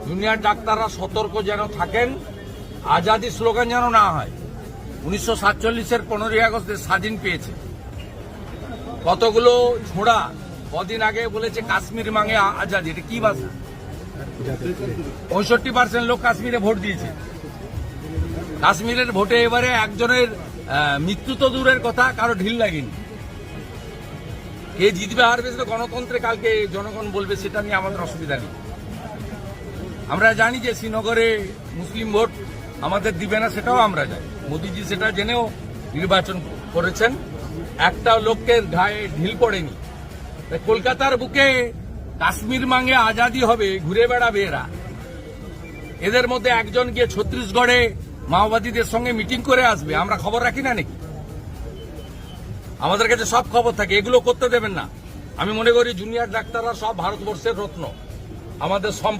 Junior ডাক্তাররা সতর্ক যেন থাকেন, আজাদি স্লোগান যেন না হয়। 1947-এর 15ই আগস্ট দেশ স্বাধীন পেয়েছে, কতগুলো ছোড়া কদিন আগে বলেছে কাশ্মীর মাঙে আজাদি। এটা কি ভাষা? 65% লোক কাশ্মীরে ভোট দিয়েছে। কাশ্মীরের ভোটে এবারে একজনের মৃত্যু তো দূরের কথা, কারো ঢিল লাগেনি। কে জিতবে হারবে সেটা গণতন্ত্রে কালকে জনগণ বলবে, সেটা নিয়ে আমাদের অসুবিধা নেই। আমরা জানি যে শ্রীনগরে মুসলিম ভোট আমাদের দিবে না, সেটাও আমরা জানি। মোদিজি সেটা জেনেও নির্বাচন করেছেন, একটা লোকের গায়ে ঢিল পড়েনি। কলকাতার বুকে কাশ্মীর মাঙ্গে আজাদি হবে, ঘুরে বেড়াবে এরা। এদের মধ্যে একজন গিয়ে ছত্তিশগড়ে মাওবাদীদের সঙ্গে মিটিং করে আসবে, আমরা খবর রাখি না নাকি? আমাদের কাছে সব খবর থাকে, এগুলো করতে দেবেন না। আমি মনে করি জুনিয়র ডাক্তাররা সব ভারতবর্ষের রত্ন, আমাদের সম্পদ।